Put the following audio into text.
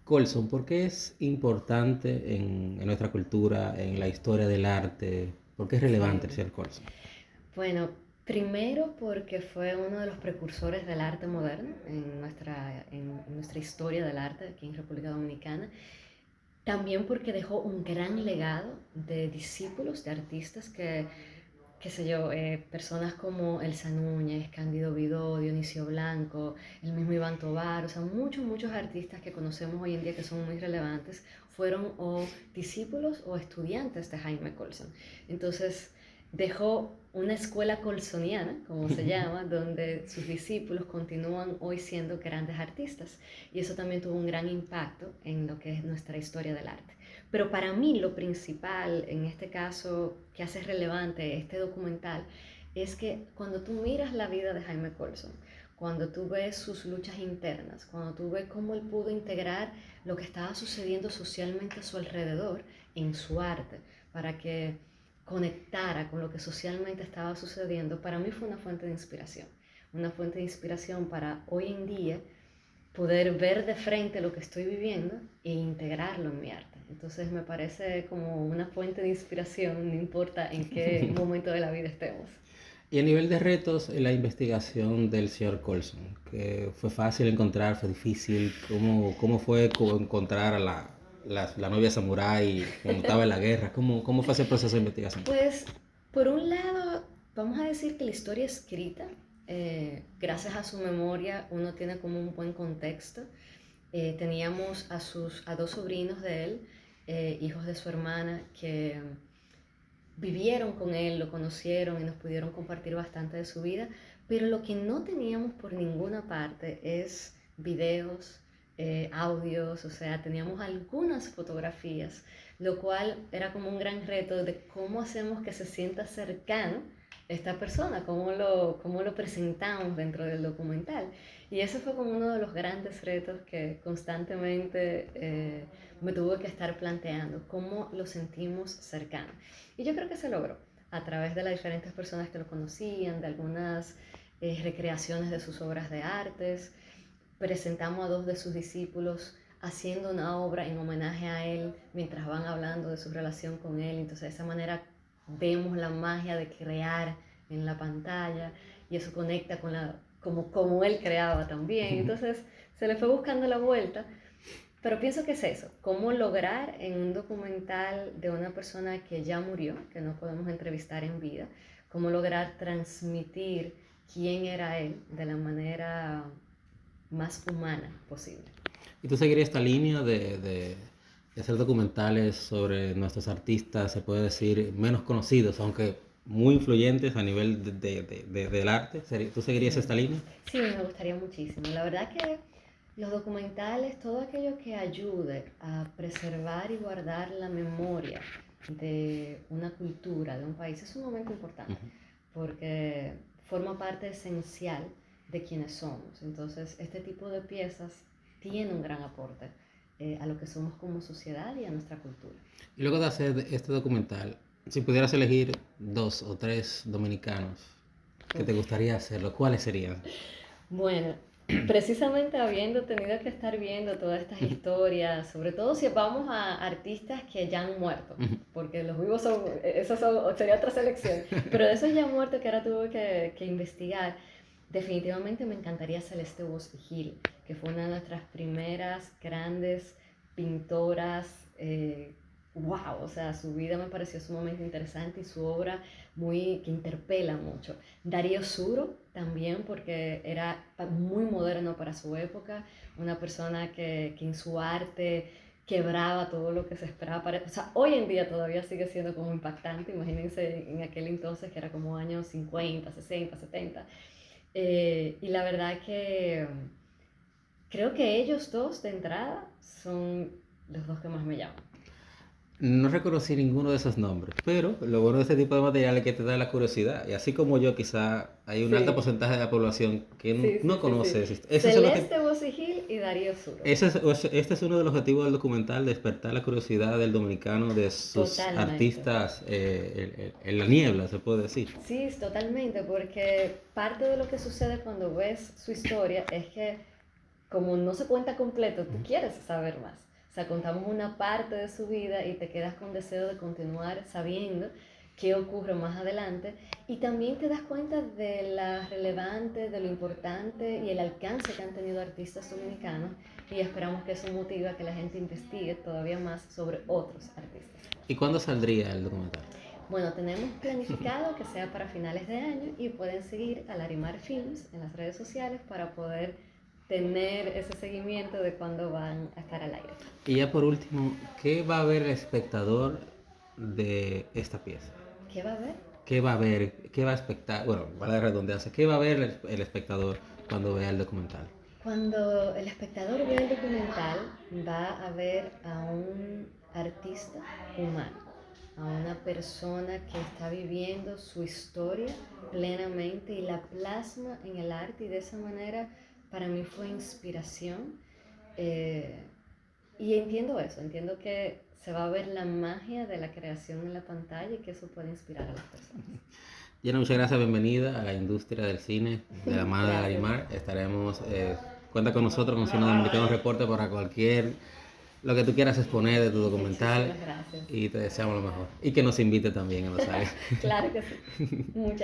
Colson, ¿por qué es importante en nuestra cultura, en la historia del arte? ¿Por qué es relevante el Sí. señor Colson? Bueno, primero porque fue uno de los precursores del arte moderno en nuestra historia del arte aquí en República Dominicana. También porque dejó un gran legado de discípulos, de artistas que, qué sé yo, personas como Elsa Núñez, Cándido Vidó, Dionisio Blanco, el mismo Iván Tovar, o sea, muchos artistas que conocemos hoy en día que son muy relevantes fueron o discípulos o estudiantes de Jaime Colson. Entonces, dejó una escuela colsoniana, como se llama, donde sus discípulos continúan hoy siendo grandes artistas. Y eso también tuvo un gran impacto en lo que es nuestra historia del arte. Pero para mí lo principal, en este caso, que hace relevante este documental, es que cuando tú miras la vida de Jaime Colson, cuando tú ves sus luchas internas, cuando tú ves cómo él pudo integrar lo que estaba sucediendo socialmente a su alrededor en su arte, para que conectara con lo que socialmente estaba sucediendo, para mí fue una fuente de inspiración. Una fuente de inspiración para hoy en día poder ver de frente lo que estoy viviendo e integrarlo en mi arte. Entonces me parece como una fuente de inspiración, no importa en qué momento de la vida estemos. Y a nivel de retos, en la investigación del señor Colson, que fue fácil encontrar, fue difícil, ¿cómo fue encontrar a la novia samurái cuando estaba en la guerra? ¿Cómo fue ese proceso de investigación? Pues, por un lado, vamos a decir que la historia escrita, gracias a su memoria, uno tiene como un buen contexto. Teníamos a dos sobrinos de él, hijos de su hermana, que vivieron con él, lo conocieron y nos pudieron compartir bastante de su vida, pero lo que no teníamos por ninguna parte es videos, audios, o sea, teníamos algunas fotografías, lo cual era como un gran reto de cómo hacemos que se sienta cercano esta persona, cómo lo presentamos dentro del documental. Y ese fue como uno de los grandes retos que constantemente me tuve que estar planteando, cómo lo sentimos cercano. Y yo creo que se logró a través de las diferentes personas que lo conocían, de algunas recreaciones de sus obras de artes. Presentamos a dos de sus discípulos haciendo una obra en homenaje a él mientras van hablando de su relación con él. Entonces de esa manera vemos la magia de crear en la pantalla y eso conecta con como él creaba también. Entonces se le fue buscando la vuelta, pero pienso que es eso, cómo lograr en un documental de una persona que ya murió, que no podemos entrevistar en vida, cómo lograr transmitir quién era él de la manera más humana posible. ¿Y tú seguirías esta línea de hacer documentales sobre nuestros artistas, se puede decir, menos conocidos, aunque muy influyentes a nivel del arte? ¿Tú seguirías esta Sí, línea? sí, me gustaría muchísimo. La verdad que los documentales, todo aquello que ayude a preservar y guardar la memoria de una cultura, de un país, es sumamente importante, porque forma parte esencial de quienes somos. Entonces, este tipo de piezas tiene un gran aporte a lo que somos como sociedad y a nuestra cultura. Y luego de hacer este documental, si pudieras elegir dos o tres dominicanos que te Uf. gustaría hacerlo, ¿cuáles serían? Bueno, precisamente habiendo tenido que estar viendo todas estas historias, sobre todo si vamos a artistas que ya han muerto, porque los vivos son, sería otra selección, pero de esos ya muertos que ahora tuve que investigar, definitivamente me encantaría Celeste Bosque Gil, que fue una de nuestras primeras grandes pintoras. Wow, o sea, su vida me pareció sumamente interesante y su obra muy que interpela mucho. Darío Suro también porque era muy moderno para su época, una persona que en su arte quebraba todo lo que se esperaba para... O sea, hoy en día todavía sigue siendo como impactante, imagínense en aquel entonces que era como años 50, 60, 70. Y la verdad que creo que ellos dos de entrada son los dos que más me llaman. No reconocí ninguno de esos nombres, pero lo bueno de este tipo de material es que te da la curiosidad. Y así como yo, quizá hay un alto Sí, porcentaje de la población que sí, no sí, sí, sí. conoce. Ese es Celeste Bosigil y Darío Suro. este es uno de los objetivos del documental, despertar la curiosidad del dominicano de sus Totalmente. artistas en la niebla, se puede decir. Sí, totalmente, porque parte de lo que sucede cuando ves su historia es que como no se cuenta completo, tú quieres saber más. O sea, contamos una parte de su vida y te quedas con deseo de continuar sabiendo qué ocurre más adelante, y también te das cuenta de la relevante, de lo importante y el alcance que han tenido artistas dominicanos, y esperamos que eso motive a que la gente investigue todavía más sobre otros artistas. ¿Y cuándo saldría el documental? Bueno, tenemos planificado que sea para finales de año, y pueden seguir a Larimar Films en las redes sociales para poder tener ese seguimiento de cuándo van a estar al aire. Y ya por último, ¿qué va a ver el espectador de esta pieza? ¿Qué va a haber? ¿Qué va a ver? ¿Qué va a espectar? Bueno, para la redundancia, ¿qué va a ver el espectador cuando vea el documental? Cuando el espectador ve el documental, va a ver a un artista humano, a una persona que está viviendo su historia plenamente y la plasma en el arte, y de esa manera para mí fue inspiración. Y entiendo eso, entiendo que se va a ver la magia de la creación en la pantalla y que eso puede inspirar a las personas. Yana, muchas gracias, bienvenida a la industria del cine de la mano de Larimar. Estaremos, cuenta con nosotros, con Cine Dominicano Reporte, para lo que tú quieras exponer de tu documental. Muchísimas gracias. Y te deseamos lo mejor. Y que nos invite también a los áreas. Claro que sí. Muchas